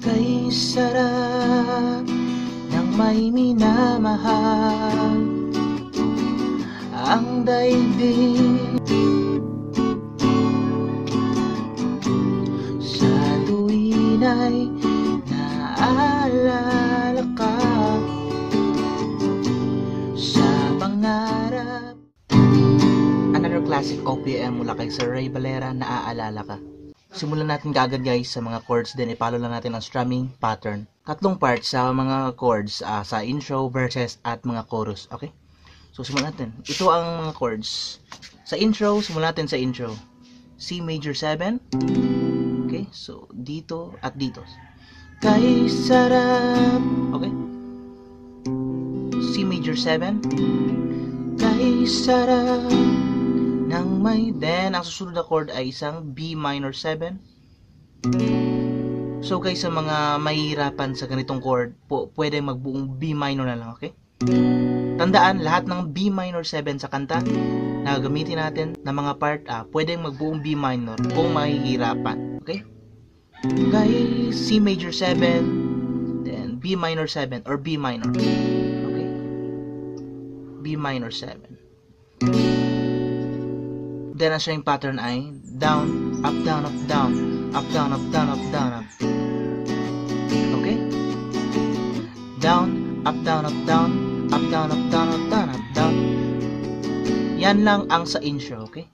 Kay sarap ng may minamahal ang daigdig. Sa tuwin ay naaalala ka sa pangarap. Another classic OPM mula kay Sir Ray Valera, Naaalala Ka. Simulan natin kaagad guys sa mga chords, then i-follow lang natin ang strumming pattern. Tatlong parts sa mga chords, sa intro, verses, at mga chorus. Okay? So simulan natin. Ito ang mga chords. Sa intro, simulan natin sa intro. C major 7. Okay? So dito at dito. Kay sarap. Okay? C major 7. Kay sarap nang may, then ang susunod na chord ay isang B minor 7. So guys, sa mga mahihirapan sa ganitong chord, pwede magbuong B minor na lang, okay? Tandaan, lahat ng B minor 7 sa kanta na gamitin natin na mga part, pwedeng magbuong B minor kung mahihirapan, okay? Kay C major 7, then B minor 7 or B minor, okay? B minor 7. Then ang string pattern ay down, up, down, up, down, up, down, up, down, up, down, up. Okay? Down, up, down, up, down, up, down, up, down, up, down, up, down. Yan lang ang sa intro, okay?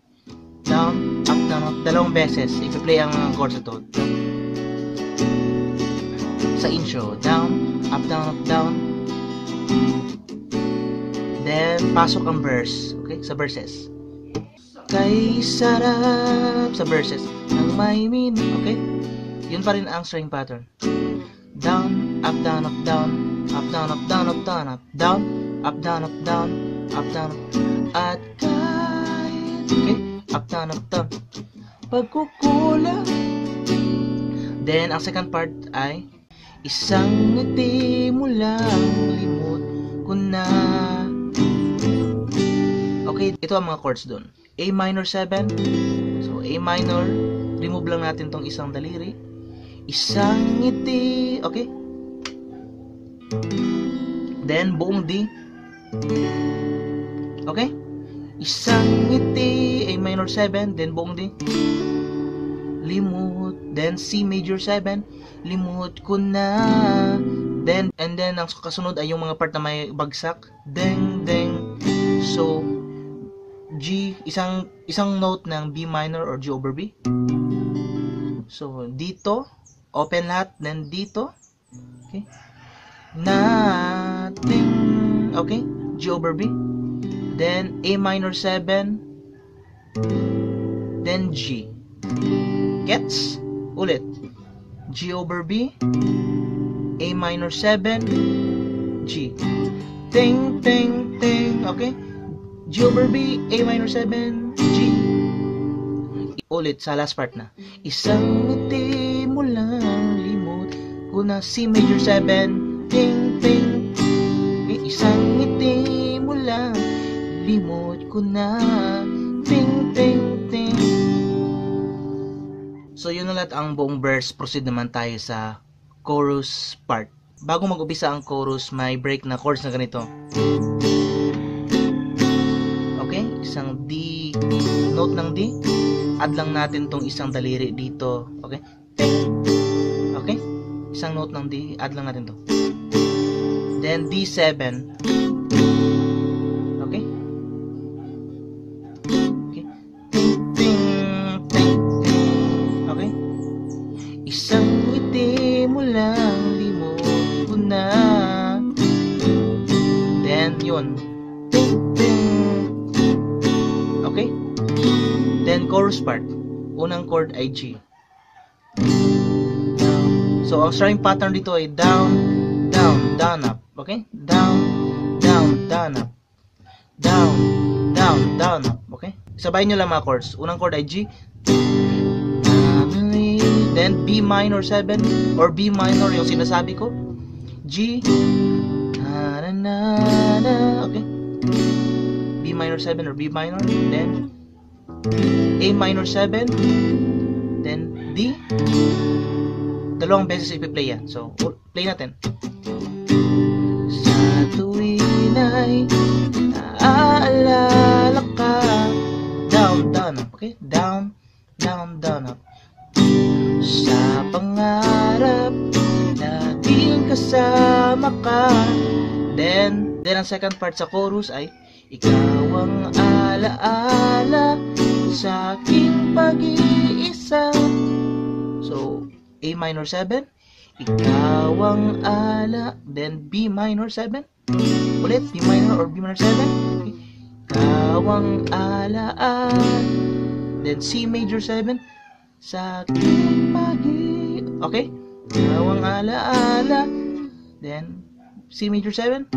Down, up, down, up, dalawang beses. I-play ang chords ito. Sa intro, down, up, down, up, down. Then, pasok ang verse, okay? Sa verses. Kay sarap sa verses ng may meaning, okay? Yun pa rin ang string pattern. Down, up, down, up, down, up, down, up, down, up, down, up, down, up, down, up, down, up, down, at kahit, okay? Up, down, up, down, pagkukulang. Then, ang second part ay isang ngiti mo lang, limot ko na. Okay, ito ang mga chords doon. A minor 7. So, A minor. Remove lang natin tong isang daliri. Isang ngiti. Okay? Then, buong D. Okay? Isang ngiti. A minor 7. Then, buong D. Limot. Then, C major 7. Limot ko na. Then, and then, ang kasunod ay yung mga part na may bagsak. Deng, deng. So, G, isang note ng B minor or G over B. So, dito, open lahat, then dito, okay, nothing, okay, G over B, then A minor 7, then G. Gets? Ulit. G over B, A minor 7, G. Ting, ting, ting, okay? G over B, A minor 7, G. Ulit sa last part na. Isang ngiti mo lang, limot ko na. C major 7, ting, ting. Isang ngiti mo lang, limot ko na. Ting, ting, ting. So yun na lahat ang buong verse. Proceed naman tayo sa chorus part. Bago mag-upisa ang chorus, may break na chords na ganito. Isang D, note ng D, add lang natin tong isang daliri dito, okay? Okay? Isang note ng D, add lang natin to. Then D7, okay? Okay? Ting, ting, okay? Isang ngiti mo lang, limot ko na. Then yun. Okay? Then, chorus part. Unang chord ay G. So, ang string pattern dito ay down, down, down, up. Okay? Down, down, down, up. Down, down, down, up. Okay? Sabayin nyo lang mga chords. Unang chord ay G. Then, B minor 7 or B minor yung sinasabi ko. G. Okay? B minor 7 or B minor, then A minor 7, then D, dalawang beses ipi-play yan. So, play natin. Sa tuwin ay naaalala ka. Down, down, up. Okay? Down, down, down, up. Sa pangarap, laging kasama ka. Then ang second part sa chorus ay ikaw ang alaala sa aking pag-iisa. So, A minor 7, ikaw ang ala, then B minor 7, ulit, B minor or B minor 7, okay. Ikaw ang alaan, then C major 7, sa aking pag-iisa, okay, ikaw ang alaala, then C major 7,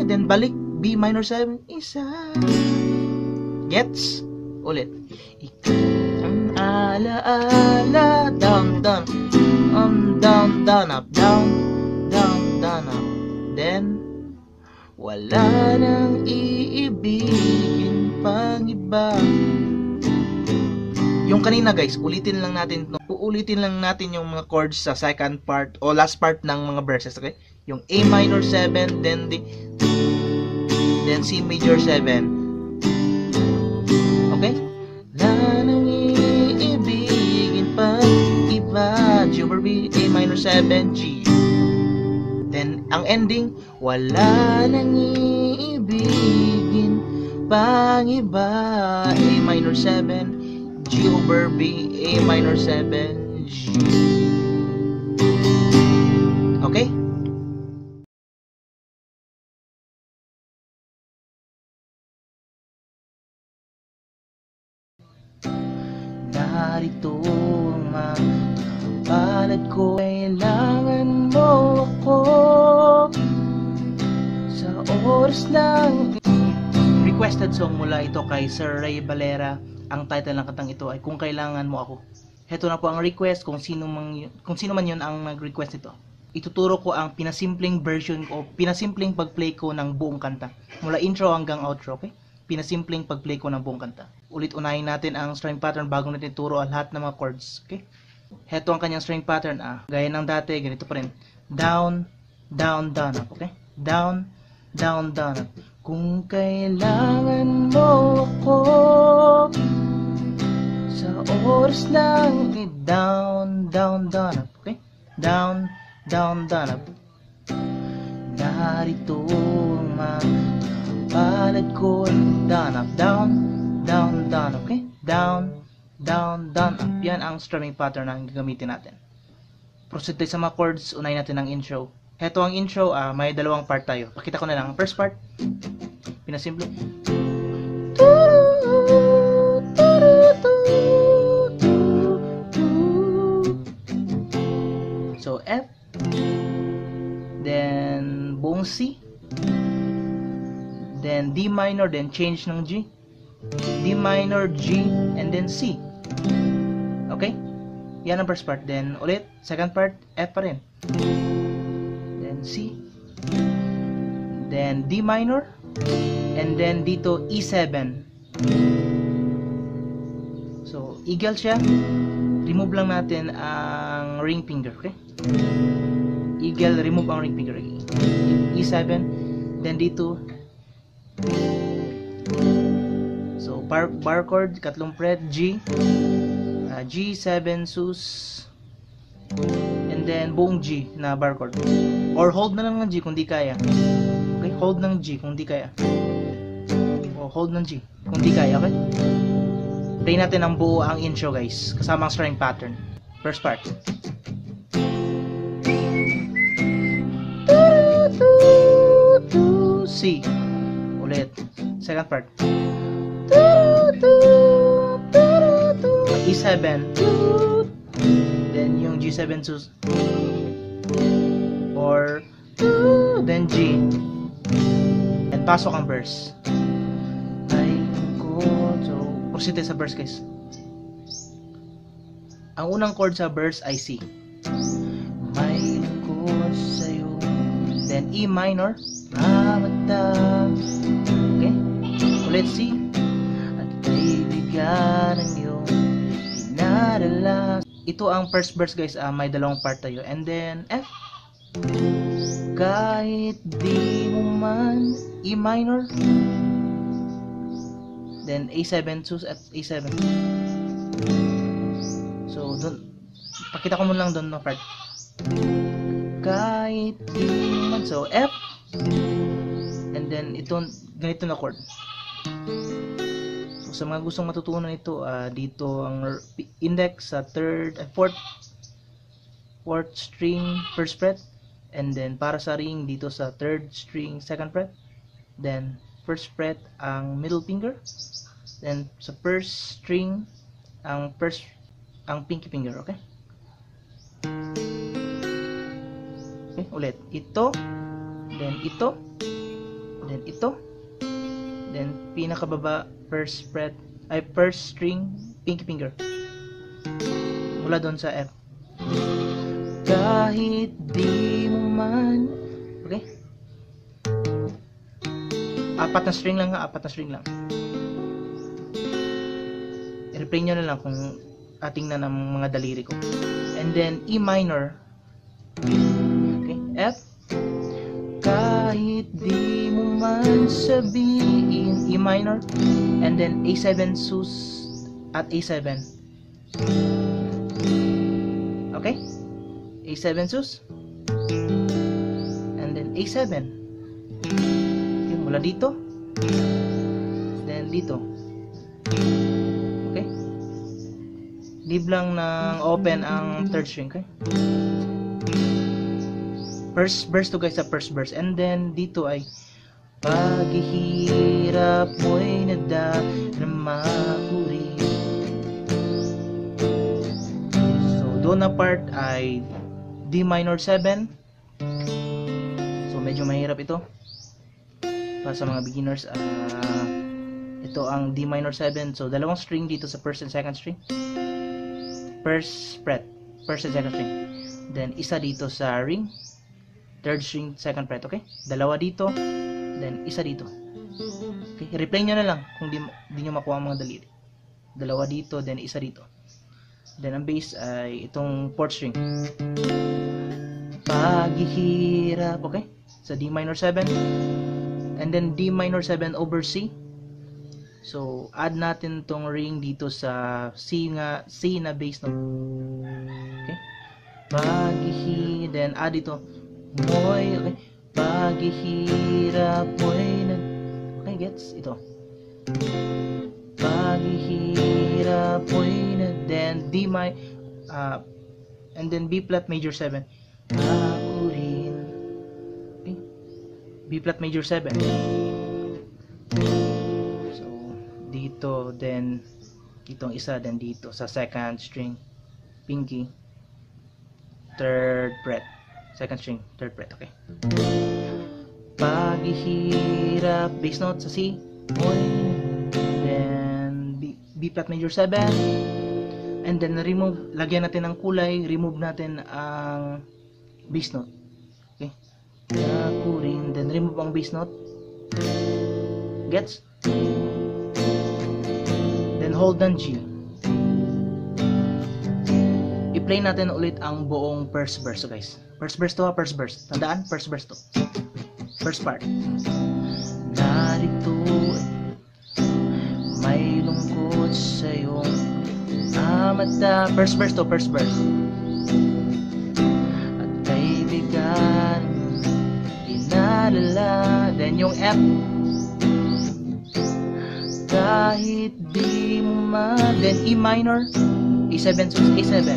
then balik, B minor 7, isa. Gets? Ulit. Ikaw ang alaala, down, down, down, down, up, down, down, down, up. Then, wala nang iibigin pang iba. Yung kanina guys, uulitin lang natin yung mga chords sa second part o last part ng mga verses, okay? Yung A minor 7, then C major 7. Okay? Wala nang iibigin pa iba. G over B, A minor 7, G. Then, ang ending, wala nang iibigin pang iba. A minor 7, G over B, A minor 7, G. Okay? Narito ang mga palad ko, kailangan mo ako sa oras ng requested song mula ito kay Sir Ray Valera. Ang title ng kantang ito ay Kung Kailangan Mo Ako. Heto na po ang request, kung sino man yun ang nag-request ito. Ituturo ko ang pinasimpleng version o pinasimpleng pag-play ko ng buong kanta mula intro hanggang outro, okay? Pinasimpleng pag-play ko ng buong kanta. Ulit unahin natin ang string pattern bago natin ituro ang lahat ng mga chords, okay? Heto ang kanyang string pattern, gaya ng dati, ganito pa rin. Down, down, down, up, okay? Down, down, down, up. Kung kailangan mo ako sa oras lang, okay? Down, down, down, up, okay? Down, down, down, up. Narito ang mga palad ko, down, up, down, down, down, okay? Down, down, down, up. Yan ang strumming pattern na gagamitin natin. Proceed tayo sa mga chords. Unahin natin ang intro. Heto ang intro, may dalawang part tayo. Pakita ko na lang. First part, pinasimple. So, F. Then, buong C. Then D minor, then change ng G. D minor, G, and then C. Okay? Yan ang first part. Then, ulit, second part, F pa rin. Then C. Then D minor. And then dito, E7. So, eagle siya. Remove lang natin ang ring finger, okay? Eagle, remove ang ring finger. E7. Then dito, so bar chord, katlong fret, G, G7 sus, and then buong G na bar chord, or hold na lang ng G kung di kaya, okay? Hold ng G kung di kaya, o hold ng G kung di kaya, okay? Play natin ang buo ang intro guys, kasama ang string pattern. First part, C. Ulit. Second part. E7. Then yung G7 sus. Or then G. And pasok ang verse. So, proceed sa verse guys. Ang unang chord sa verse ay C. May lingkod sa'yo. Then E minor. Okay? Ulit C. At kaibigan ng iyong pinadala. ito ang first verse guys, may dalawang part tayo. And then F. Kahit di mo man, E minor. Then A7, sus at A7. So, dun, pakita ko mo lang doon no part. Kahit di mo man. So, F. And then, ito, ganito na chord. So, sa mga gustong matutunan ito, dito ang index sa 4th string, 1st fret. And then, para sa ring, dito sa 3rd string, 2nd fret. Then, 1st fret ang middle finger. Then, sa 1st string, ang pinky finger, okay? Okay, ulit. Ito, then ito, then ito, then pinakababa, 1st fret, 1st string, pinky finger. Mula doon sa F. Kahit di mo man, okay? 4 na string lang ha, 4 na string lang. I-replay nyo na lang kung ating na ng mga daliri ko. And then E minor, okay, F. Kahit di mo man sabihin, E minor. And then A7 sus at A7. Okay, A7 sus. And then A7. Okay, mula dito. Then dito. Okay. Leave lang ng open ang 3rd string, okay? First verse to guys, sa first verse. And then dito ay paghihirap mo'y nadarama ko rin. So doon na part ay D minor 7. So medyo mahirap ito para sa mga beginners. Ito ang D minor 7. So dalawang string dito sa 1st and 2nd string. 1st fret, 1st and 2nd string. Then isa dito sa ring, 3rd string, 2nd fret, okay? Dalawa dito, then isa dito. Okay, replay nyo na lang kung di nyo makuha ang mga daliri. Dalawa dito, then isa dito. Then ang bass ay itong 4th string. Paghihirap, okay? Sa D minor 7. And then D minor 7 over C. So, add natin tong ring dito sa C na bass note. Okay? Then add ito. Moy, okay? Paghihirap mo'y okay, gets? Ito. Paghihirap mo'y then D minor, and then B flat major 7. Ako rin. Okay? B flat major 7. Dito, then itong isa, then dito sa 2nd string, pinky, 3rd fret, 2nd string, 3rd fret, okay? Paghihirap, bass note sa C, then B flat major 7, and then remove, lagyan natin ng kulay, remove natin ang bass note, okay? Ako rin, then remove ang bass note, gets? Hold down G. I-play natin ulit ang buong first verse, so guys. First verse to ha, first verse. Tandaan, first verse to. First part. Narito may lungkot sa iyong mata. First verse to, first verse. At kaibigan dinalala. Then yung F. Kahit di mo man, then E minor, A7 sus A7,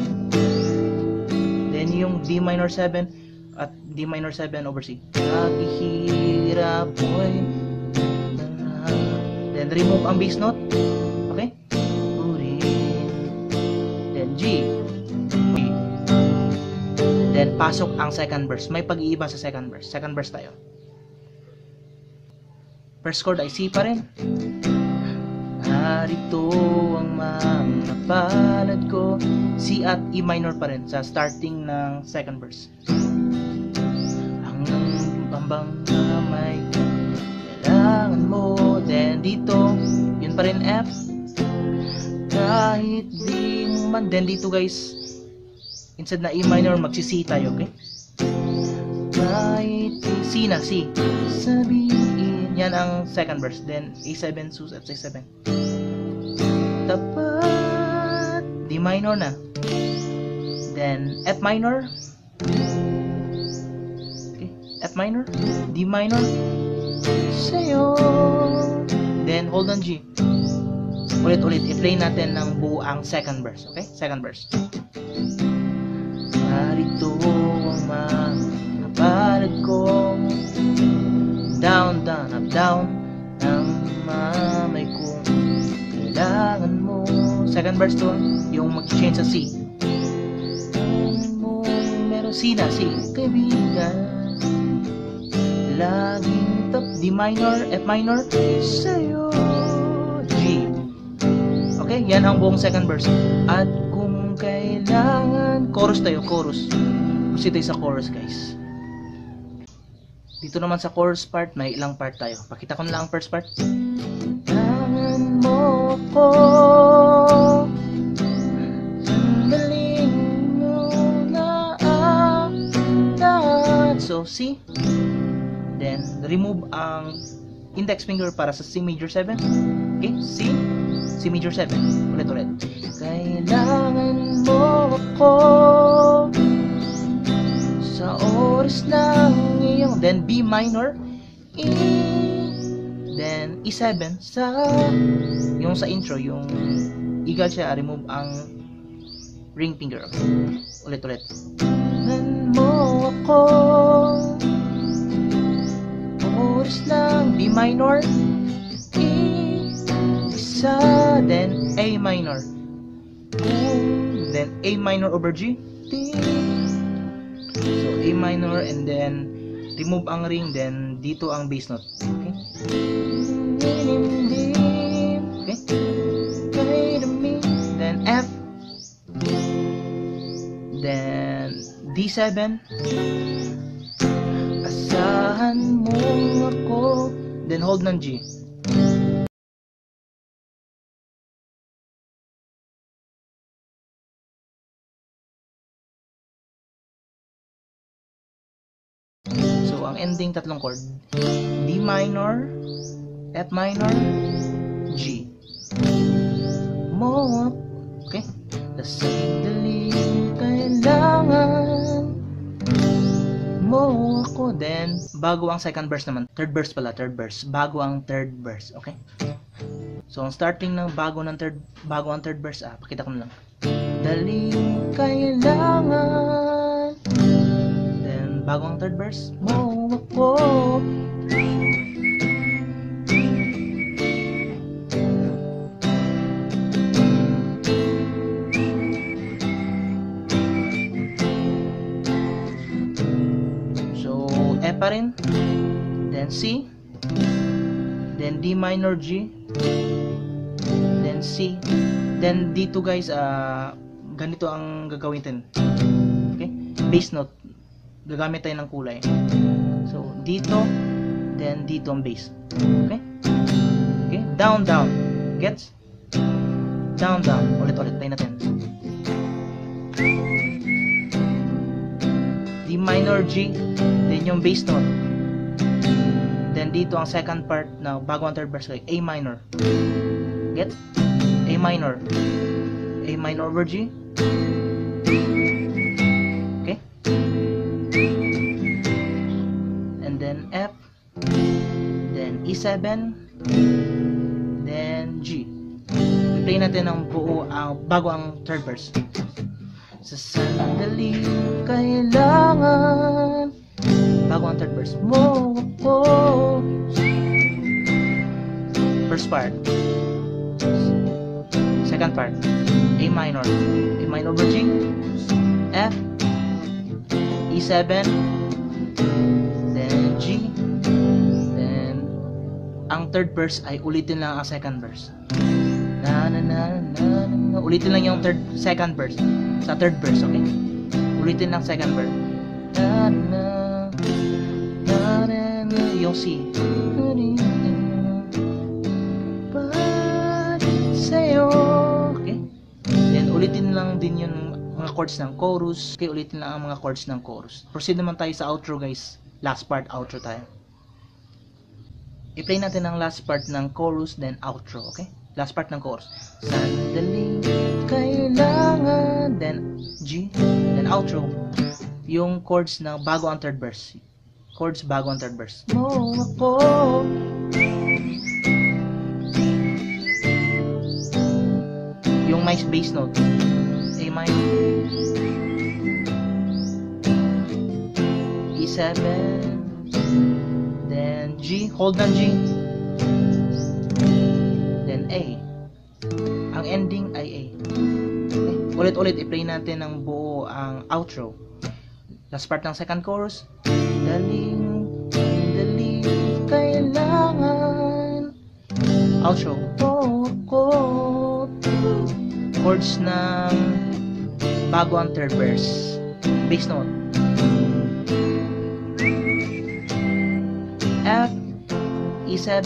then yung D minor 7 at D minor 7 over C. Paghihirap mo'y then remove ang bass note, okay? Then G, then pasok ang second verse. May pag-iiba sa second verse. Second verse tayo. First chord ay C pa rin. Narito ang mga palad ko, C at E minor pa rin sa starting ng second verse. Hanggang pambang na may kailangan mo. Then dito, yun pa rin F. Kahit di mo man. Then dito guys, instead na A minor, magsi-C tayo, okay? Kahit C na, C. Sabihin, yan ang second verse. Then, A7, sus at A7. Tapat, D minor na. Then, F minor. Okay, F minor, D minor. Sa'yo. Then, hold on G. Ulit-ulit, i-play natin ng buo ang second verse, okay? Second verse. Narito ang mga palad ko, down, down, up, down, ang mamay kong kailangan mo. Second verse to, yung mag-change sa C. Meron C na, C. Kaibigan, laging top, D minor, F minor, sa'yo. Okay, yan ang buong second verse. At kung kailangan, chorus tayo, chorus. Proceed tayo sa chorus, guys. Dito naman sa chorus part, may ilang part tayo. Pakita ko na lang ang first part. Kailangan mo ko, sandaling mo na ang so, C. Then, remove ang index finger para sa C major 7. Okay, C. C major 7. Ulit-ulit. Kailangan mo ako sa oras ng iyong. Then B minor. E. Then E7 sa yung sa intro, yung igal siya, remove ang ring finger. Ulit-ulit. Kailangan mo ako oras ng B minor. Then A minor, then A minor over G. So A minor and then remove ang ring, then dito ang bass note. Okay. Okay. Then F, then D7. Asahan mo ako, then hold ng G. So, ang ending tatlong chord, D minor, F minor, G. Mo, okay? Sandali kailangan mo ako. Then, bago ang second verse naman, third verse pala, third verse. Bago ang third verse, okay? So, ang starting ng bago ang third verse, pakita ko na lang. Dali kailangan. Bago ang third verse, mo ako. So, F pa rin. Then C. Then D minor G. Then C. Then dito guys, ganito ang gagawin natin. Okay? Bass note. Gagamit tayo ng kulay. So, dito, then dito ang bass. Okay? Okay? Down, down. Gets? Down, down. Ulit-ulit tayo natin. D minor, G, then yung bass note. Then dito ang second part na bago ang third verse, A minor. Get? A minor. A minor over G. Okay? Then F, then E7, then G. I-play natin ang buo bago ang third verse. Sa sandali kailangan, bago ang third verse, mo ako. First part. Second part, A minor over G, F, E7, G, then ang third verse ay ulitin lang ang second verse. Ulitin lang yung second verse sa third verse, okay? Ulitin lang second verse. Yung C. Sa'yo, okay? Then ulitin lang din yung mga chords ng chorus. Okay, ulitin lang ang mga chords ng chorus. Proceed naman tayo sa outro guys. Last part, outro tayo. I-play natin ang last part ng chorus, then outro, okay? Last part ng chorus. Sandali, kailangan, then G, then outro. Yung chords na bago ang third verse. Chords bago ang third verse. Mo ako. Yung may bass note. A minor. E7. Then G. Hold ng G. Then A. Ang ending ay A. Okay. Ulit-ulit i-play natin ng buo ang outro. Last part ng second chorus. Daling, kailangan. Outro. Chords ng bago ang third verse. Bass note. F, E7,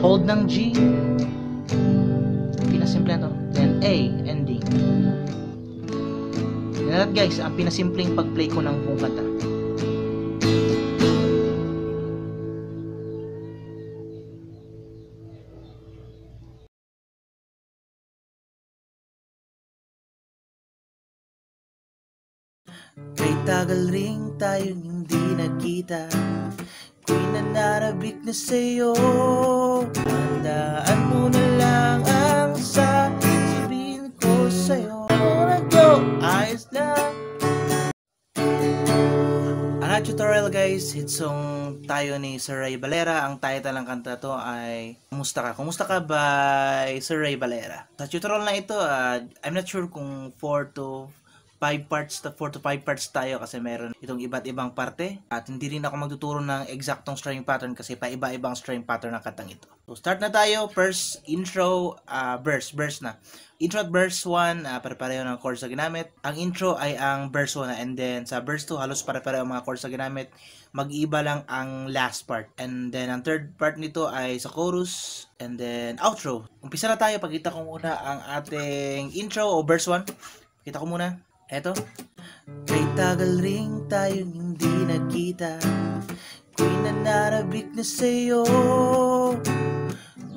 hold ng G. Pinasimple to. Then A, ending. Yan guys, ang pinasimpleng pag-play ko ng buong kanta. Kay tagal ring tayong hindi nagkita, ko'y nanarabik na sa'yo. Tandaan mo na lang ang sasabihin ko sa'yo. Go, ayos lang. Ang tutorial guys, hit song tayo ni Sir Ray Valera. Ang title ng kanta to ay Kumusta Ka? Kumusta Ka by Sir Ray Valera. Sa tutorial na ito, I'm not sure kung 4 to 5 parts tayo kasi meron itong iba't ibang parte at hindi rin ako magtuturo ng eksaktong string pattern kasi paiba-ibang string pattern ng kantang ito. So start na tayo. First intro, verse na. Intro at verse 1, pare-pareho ng chords na ginamit. Ang intro ay ang verse 1 and then sa verse 2 halos pare-pareho ang mga chords na ginamit. Mag-iba lang ang last part. And then ang third part nito ay sa chorus and then outro. Umpisa na tayo. Pakita ko muna ang ating intro o verse 1. Pakita ko muna. Eto. Kay tagal ring tayong hindi nagkita, ko'y nanarabik na sa'yo.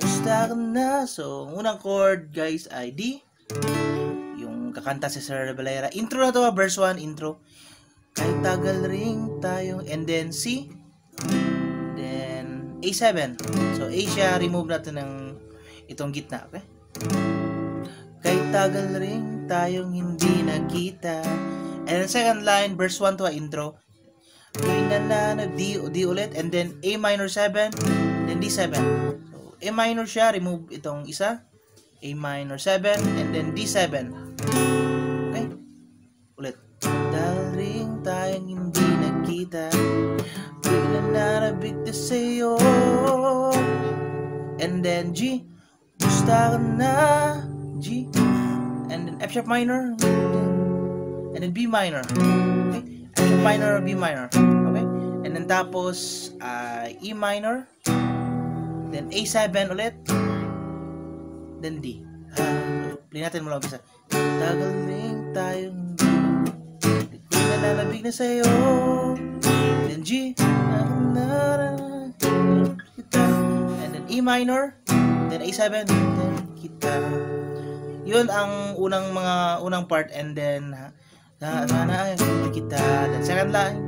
Musta ka na? So, unang chord guys ay D. Yung kakanta si Sir Valera. Intro na to, verse 1, intro. Kay tagal ring tayong, and then C. Then A7. So, A siya, remove natin ng itong gitna, okay? Kay tagal ring tayong hindi nagkita. And then second line, verse 1 to intro. Ko'y nanana, D ulit, and then A minor 7, then D7. So, A minor siya, remove itong isa. A minor 7, and then D7. Okay? Ulit. Tagal ring tayong hindi nagkita, ko'y nanarabik na sa'yo. And then G. Gusta ka na. G, and then F sharp minor, and then B minor, okay? F sharp minor, B minor, okay? And then tapos E minor, then A7 ulit, then D. Play natin mula umpisa. Tagal ring tayong hindi ko nalalabig na sa'yo. Then G, and then E minor, then A7, then kita. Yun ang unang part, and then sana ay kita. Then second line,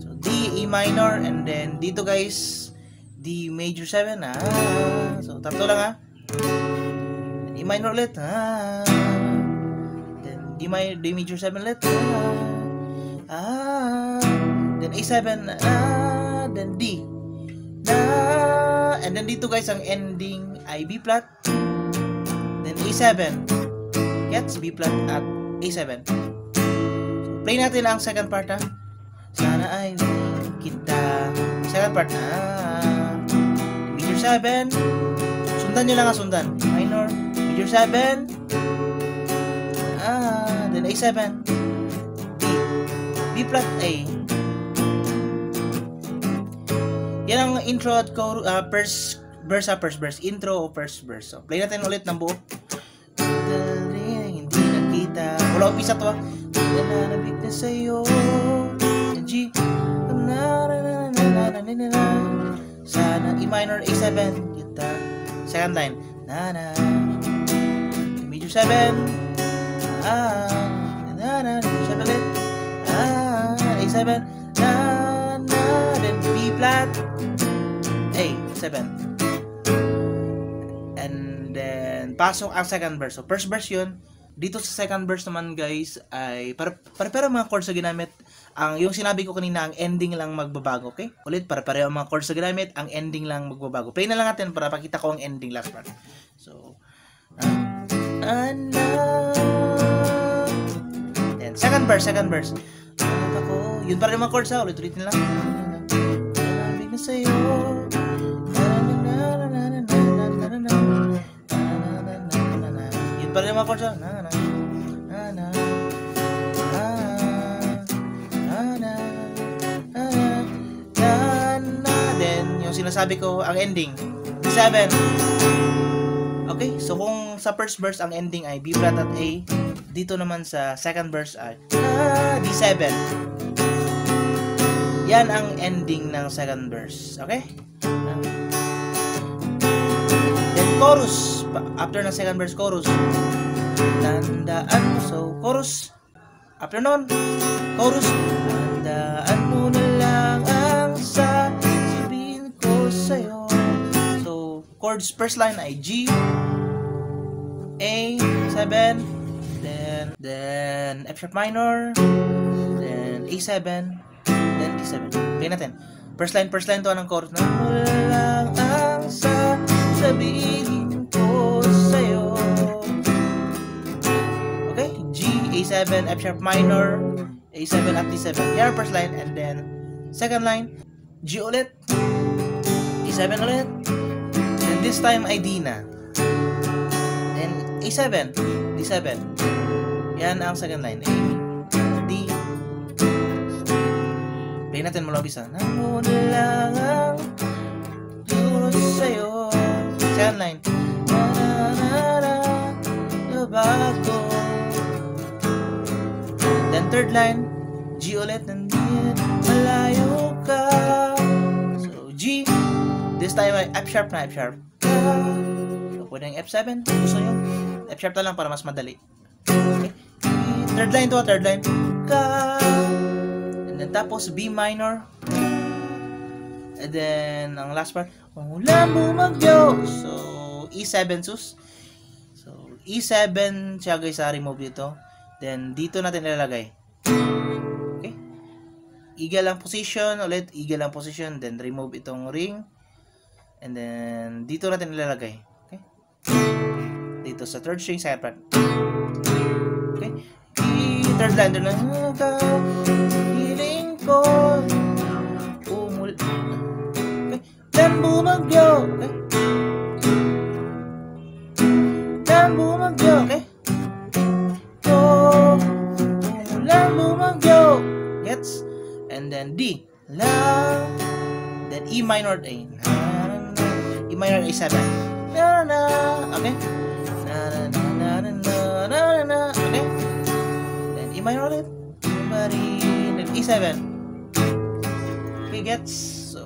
so D, E minor, and then dito guys D major 7, so tatlo lang then E minor ulit, then D major 7 ulit, then A7, then D, and then dito guys ang ending ay B flat, then A7, gets B flat at A7. So, play natin ang second part, sana ay kita. Second part, major 7, sundan nyo lang, sundan minor, major 7, then A7, B flat A. Yan ang intro at first verse, intro o first verse. So, play natin ulit ng buo. Wala umpisa to ah. Nananabik na sa'yo. G. Sana E minor A7 kita. Second line. Nana. Major 7. Nana. 7 ulit. A7. Nana. Then B flat. A7. And then pasok ang second verse. So first verse yun. Dito sa second verse naman guys ay para mga chords na ginamit. Yung sinabi ko kanina, ang ending lang magbabago, okay? Ulit, para ang mga chords na ginamit, ang ending lang magbabago. Play na lang natin para pakita ko ang ending last part. So, then second verse. Yun para yung mga chords ha, ulit-ulitin lang. Nabig na sa'yo. Yun para yung mga chords ha. Sinasabi ko ang ending D7. Okay, so kung sa first verse ang ending ay B flat at A, dito naman sa second verse ay D7. Yan ang ending ng second verse. Okay? Then chorus, after ng second verse, chorus. Tandaan mo, so chorus. After nun, chorus. Tandaan mo na lang ang sa'yo. So, chords first line ay G, A7, then F sharp minor, then A7, then D7. Play natin. First line to ng chorus na lang ang sasabihin ko sa'yo. Okay? G, A7, F sharp minor, A7 at D7. Yan ang first line. And then, second line, G ulit, A7 ulit, and this time ay D na, then A7, D7. Yan ang second line, A, D. Play natin mula umpisa. Namo na lang ang Diyos sa'yo. Second line, bago. Then third line, G ulit, and malayo ka. So G. This time ay F sharp na, F sharp. So, pwede yung F7. Gusto nyo? F sharp na lang para mas madali. Okay. Third line to, third line. And then tapos B minor. And then, ang last part. Ulan bumagyo. So, E7 sus. So, E7 siya guys sa remove dito. Then, dito natin ilalagay. Okay. Eagle ang position. Ulit, eagle ang position. Then, remove itong ring. And then, dito natin ilalagay. Okay? Dito sa third string, second part. Okay? Third line, doon lang. Hiling ko. Okay? Dan bumagyo. Okay? Dan bumagyo. Okay? Umulan bumagyo. Gets? And then D. Lang. Then E minor A. E minor A7. Okay? Okay? Then E minor ulit. Then E7. Okay, gets? So,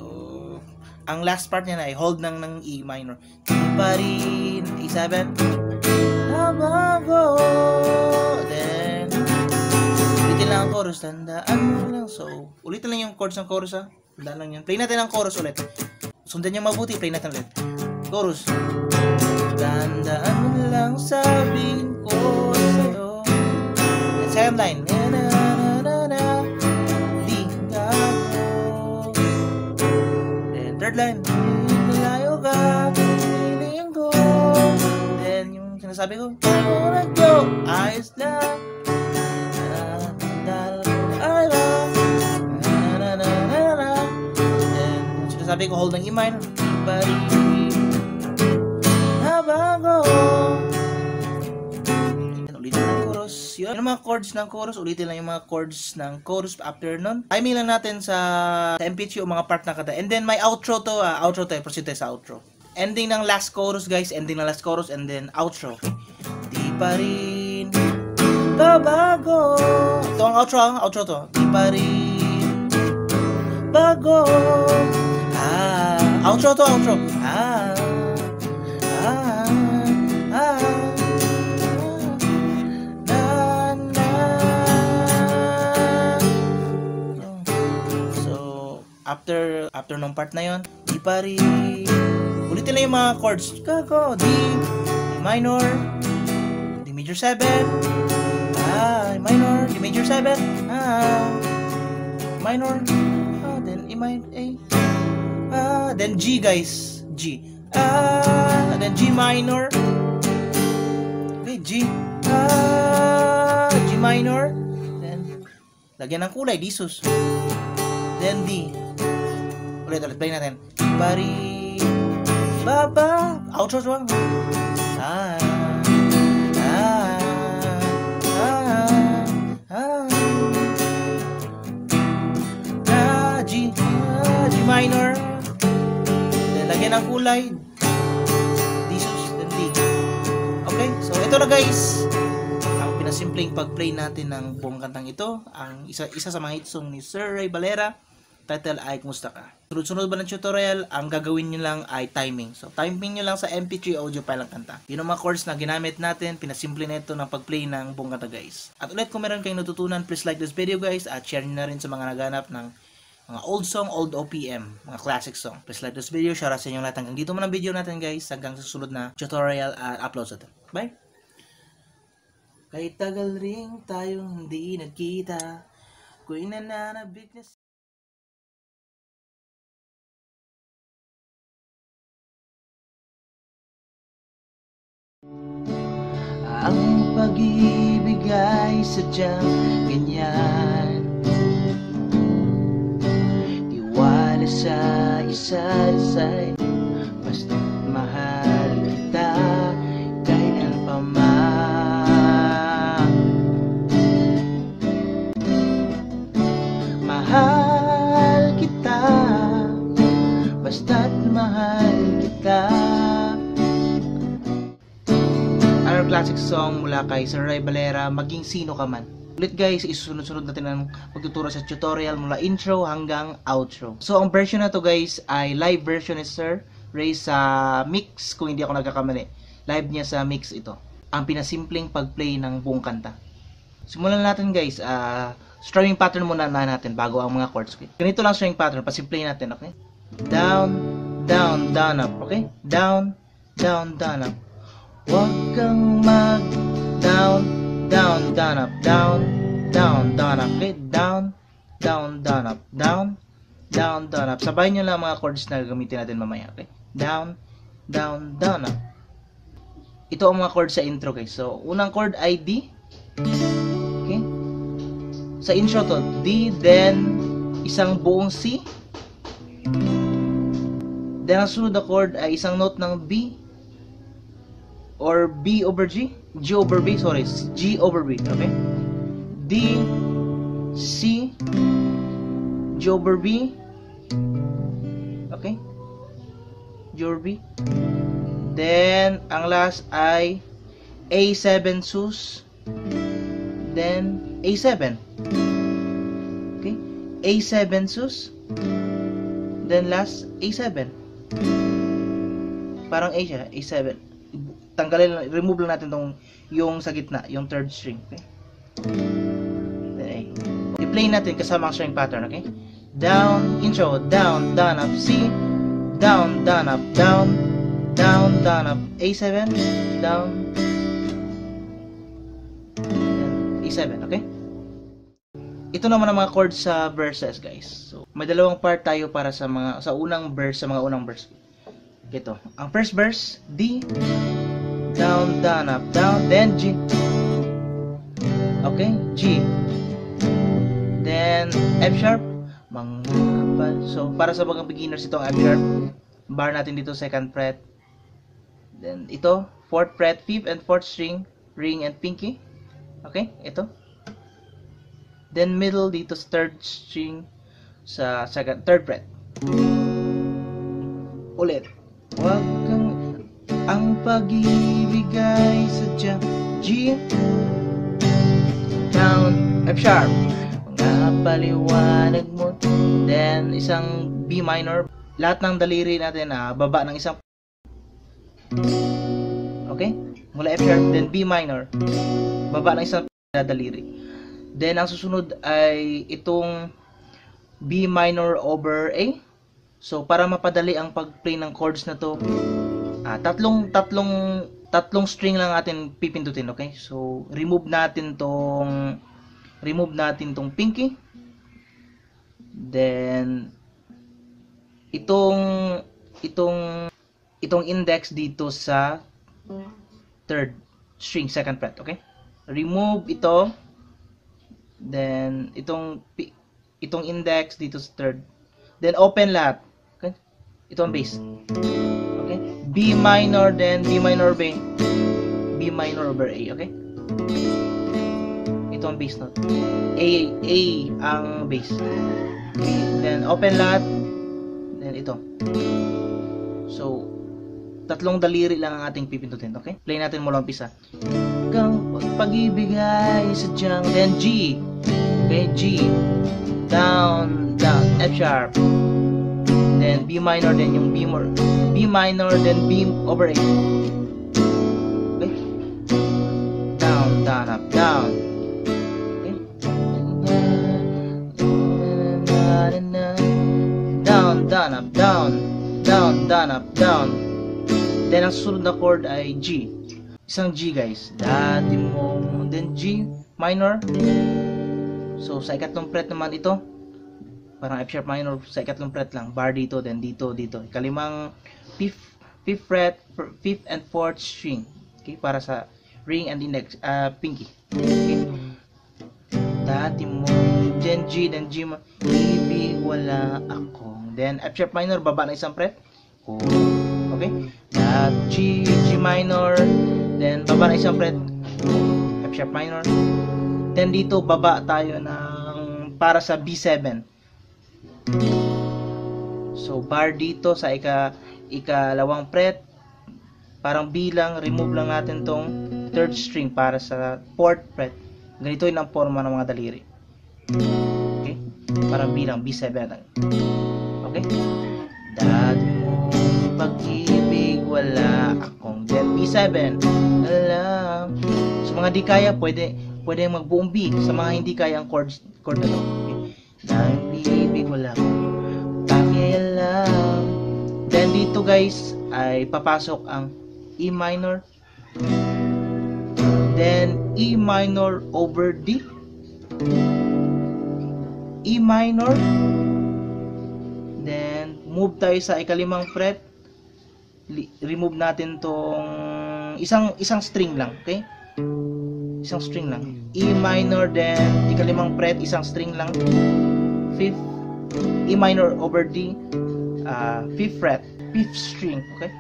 ang last part niya na ay hold ng E minor. Pa rin, E7. Then, ulitin lang ang chorus. Tandaan mo lang. So, ulitin lang yung chords ng chorus ha. Tandaan lang yun. Play natin ang chorus ulit. Sundan niyo mabuti, play natin ulit. Chorus. Tandaan mo lang sabihin ko sa'yo. And second line. Di ka ko. Then third line. Malayo ka. Piling ko. Then yung sinasabi ko. Go. Ayos lang. Sabi ko, hold ng E minor. Bari. Nabago. Ulitin ng chorus. Yun. Yung mga chords ng chorus, ulitin lang yung mga chords ng chorus after nun. Timing lang natin sa MP3 o mga part ng kanta. And then may outro to. Outro tayo. Proceed tayo sa outro. Ending ng last chorus guys. Ending ng last chorus and then outro. Di pa rin babago. Ito ang outro to. Di pa rin bago. Outro to, outro. After nung part na yon, di pa rin. Ulitin lang yung mga chords. Kako, D minor, D major 7, minor, D major 7, minor, then E minor, then G guys, G, then G minor, okay, G, G minor, then lagyan ng kulay, disus, then D. Ulit, play natin. Pari, baba, outro doang. G minor. Then, lagyan ng kulay. Disus, then D. Okay, so ito na guys. Ang pinasimpleng pag-play natin ng buong kantang ito. Ang isa sa mga hit song ni Sir Ray Valera. Title ay Kumusta Ka. Sunod-sunod ba ng tutorial, ang gagawin nyo lang ay timing. So, timing nyo lang sa MP3 audio file ng kanta. Yun ang mga chords na ginamit natin. Pinasimple na ito ng pag-play ng buong kanta guys. At ulit kung meron kayong natutunan, please like this video guys. At share nyo na rin sa mga naghanap ng mga old song, old OPM, mga classic song. Please like this video. Share sa inyo lahat. Hanggang dito man ang video natin guys. Hanggang sa susunod na tutorial at upload sa ito. Bye! Kahit tagal ring tayong hindi nagkita, ko'y nananabik na ang pag-ibig ay sadyang ganyan. Tiwala sa isa't isa'y basta't mahal kita kailan pa man. Mahal kita basta't mahal kita. Our classic song mula kay Sir Ray Valera, Maging Sino Ka Man. Ulit guys, isusunod-sunod natin ang pagtuturo sa tutorial mula intro hanggang outro. So ang version na to guys ay live version ni Sir Ray sa mix, kung hindi ako nagkakamali. Live niya sa mix ito. Ang pinasimpleng pag-play ng buong kanta. Simulan natin guys, strumming pattern muna natin bago ang mga chords. Okay? Ganito lang strumming pattern, pasimplay natin, okay? Down, down, down, up, okay? Down, down, down, up. Huwag kang mag down, down, down, up, down, down, down, up, okay? Down, down, down, up, down, down, down, up. Sabayin nyo lang mga chords na gamitin natin mamaya, okay? Down, down, down, up. Ito ang mga chords sa intro guys. So, unang chord ay D. Okay? Sa intro to, D, then isang buong C. Then ang sunod na chord ay isang note ng B. Or B over G? G over B, sorry. G over B, okay? D, C, G over B, okay? G over B. Then, ang last ay A7 sus. Then, A7. Okay? A7 sus. Then, last, A7. Parang A siya, A7. Tanggalin, remove lang natin tong yung sa gitna, yung third string, okay? Then, i-play natin kasama ang string pattern, okay? Down, intro, down, down, up, C, down, down, up, down, down, down, up, A7, down, then A7, okay? Ito naman ang mga chords sa verses, guys. So, may dalawang part tayo para sa unang verse, sa mga unang verse. Ito, ang first verse, D, down, down, up, down, then G. Okay, G. Then F sharp. So para sa mga beginners itong F sharp. Bar natin dito second fret. Then ito, fourth fret, fifth and fourth string, ring and pinky. Okay, ito. Then middle dito sa third string sa third fret. Ulit. Wag kang ang pag-ibig ay sadyang G. F sharp, mga paliwanag mo. Then isang B minor. Lahat ng daliri natin baba ng isang. Okay? Mula F sharp, then B minor. Baba ng isang daliri. Then ang susunod ay itong B minor over A. So para mapadali ang pag-play ng chords na to, tatlong string lang natin pipindutin, okay? So remove natin tong pinky. Then itong index dito sa third string, second fret, okay? Remove ito. Then itong index dito sa third. Then open lahat. Okay? Ito ang bass. Okay? B minor, then B minor over A. B minor over A, okay? Ito ang bass note. A ang bass. Okay? Then open lahat. Then ito. So tatlong daliri lang ang ating pipindutin, okay? Play natin mula umpisa. Kang pag-ibig ay sadyang, then G. Okay, G. Down, F sharp. Then B minor, then yung B minor, then B over A. Okay? Down, up, down. Okay? Down, up, down. Down, up, down. Then ang susunod na chord ay G. Isang G, guys. Dati mo, then G minor. So sa ikatlong fret naman ito. Parang F sharp minor sa ikatlong fret lang. Bar dito, then dito. Ikalimang fifth fret, fifth and fourth string. Okay, para sa ring and index, pinky. Okay. Dati mo, then G mo. Ibig wala akong. Then F sharp minor, baba na isang fret. Oh. Okay? At G minor, then baba na isang fret, F sharp minor. Then dito baba tayo ng para sa B7. So bar dito sa ikalawang fret, parang B lang, remove lang natin tong third string para sa fourth fret. Ganito yun ang forma ng mga daliri. Okay? Parang B lang, B7 lang. Okay? Dati mo pag-ibig wala akong, then B7 alam. Sa mga di kaya pwede magbuong B. Sa mga hindi kaya ang chord na to, okay? Dahil ibig wala akong pakialam. Then dito guys ay papasok ang E minor, then E minor over D, E minor, then move tayo sa ikalimang fret. Remove natin tong isang string lang, okay? Isang string lang. E minor, then ikalimang fret, isang string lang. Fifth, E minor over D, fifth fret, fifth string, okay?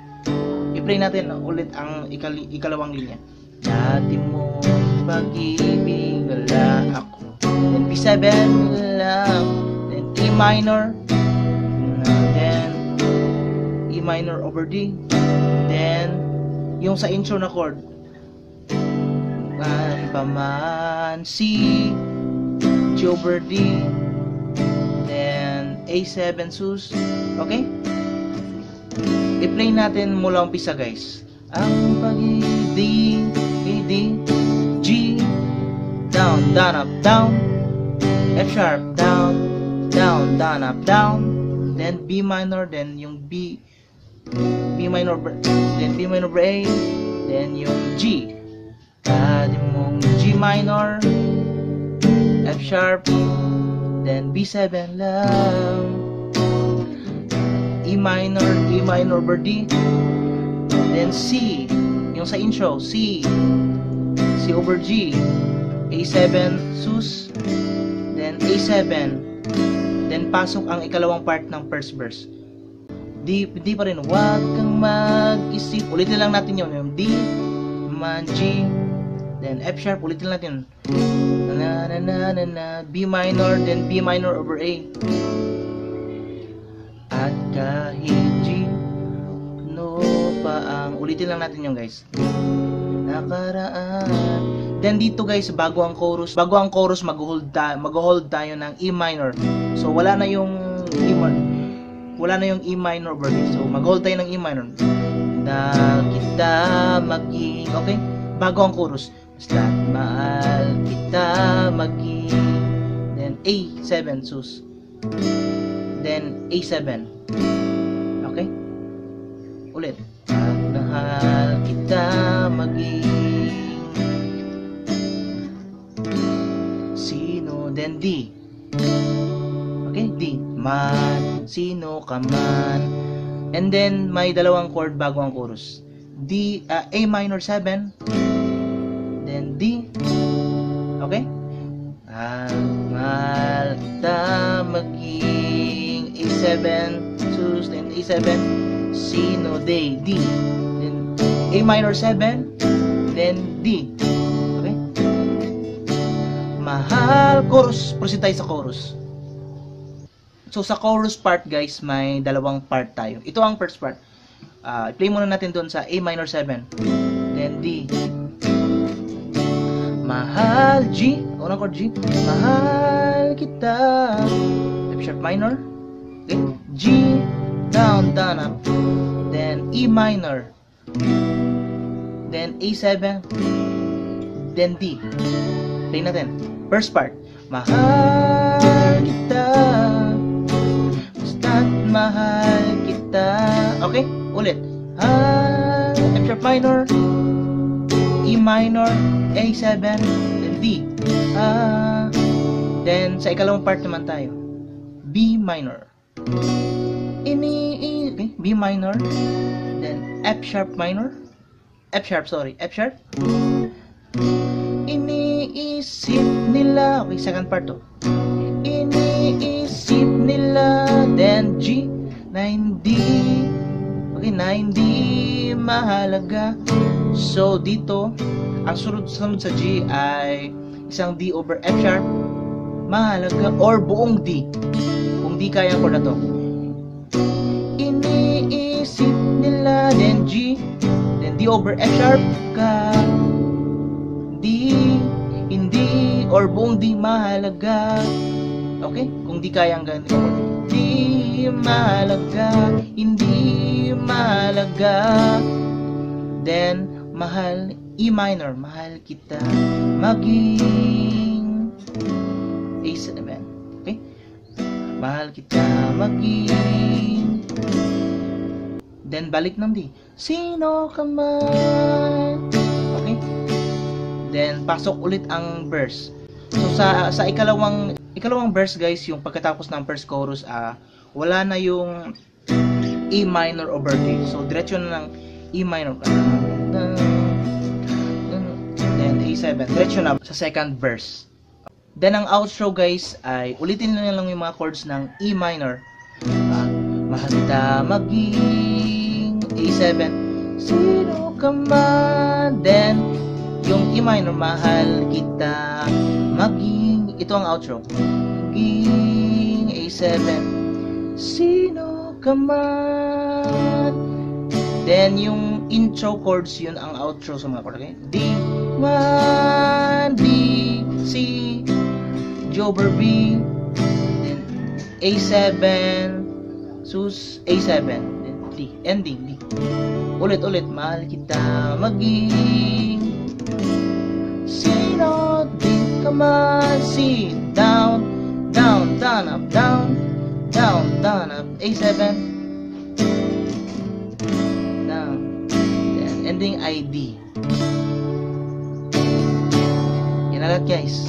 I-play natin ulit ang ikalawang linya. Dati mo pag-ibig wala ako, then B7 lang, then E minor, then E minor over D, then yung sa intro na chord, paman C, G over D, then A7 sus, okay? I-play natin mula umpisa guys. Ang pag-ibig, D, G, down, up, down, F sharp, down, up, down, then B minor, then yung B minor, then B minor over A, then yung G, mong G minor, F sharp, then B7 lang, E minor over D, then C, yung sa intro, C over G, A7 sus, then A7, then pasok ang ikalawang part ng first verse. Di pa rin, wag kang mag-isip, ulitin lang natin yung D, man G, then F sharp, ulitin natin B minor, then B minor over A, at kahit G no pa ang, ulitin lang natin yung guys, nakaraan Then dito guys, bago ang chorus mag-hold tayo ng E minor. So wala na yung E minor over D. So mag-hold tayo ng E minor. Na kita maging, okay? Bago ang chorus. Basta mahal kita maging. Then A7 sus. Then A7. Okay? Ulit. Mahal kita maging sino, then D. Okay, D. Man, sino ka man. And then may dalawang chord bago ang chorus. D, A minor 7. Then D. Okay? Mahal kita maging A7 sus, then A7 sino, D. Then A minor 7. Then D. Okay? Mahal, chorus. Proceed tayo sa chorus. So sa chorus part guys, may dalawang part tayo. Ito ang first part. I-play muna natin doon sa A minor 7. Then D. Mahal, G. Unang chord G. Mahal kita. F sharp minor. Okay. G. Down, up. Then E minor. Then A7. Then D. Play natin. First part. Mahal kita. Basta't mahal kita. Okay? Ulit. F sharp minor. E minor. A7. Then D. Then sa ikalawang part naman tayo. B minor. Okay? B minor. Then F sharp minor. F sharp. Iniisip nila. Okay, second part to. Iniisip nila. Then G na hindi. Okay, na hindi mahalaga. So dito, ang sunod sa G ay isang D over F sharp mahalaga or buong D. Kung di kaya ko na to. Iniisip nila. Then G. Then D over F sharp ka. D. Hindi or buong D mahalaga. Okay? Kung di kaya ang ganito. Di mahalaga. Hindi mahalaga. Then mahal, E minor. Mahal kita maging A7. Okay? Mahal kita maging. Then balik ng D. Sino ka man. Okay? Then pasok ulit ang verse. So sa ikalawang verse guys, yung pagkatapos ng first chorus, wala na yung E minor over D. So diretso na ng E minor. Then A7. Diretso na sa second verse. Then ang outro guys ay ulitin na lang yung mga chords ng E minor. Mahal kita maging A7. Sino ka man. Then yung E minor, mahal kita maging. Ito ang outro. Maging A7. Sino ka man. Then yung intro chords, yun ang outro sa mga chord. Okay? D, 1, B, C, G over B, then A7, sus, A7, then D, ending D. Ulit, mahal kita maging. Sino din ka man. C, down, up, down, up, A7, down, then ending ID. Yan na lahat guys.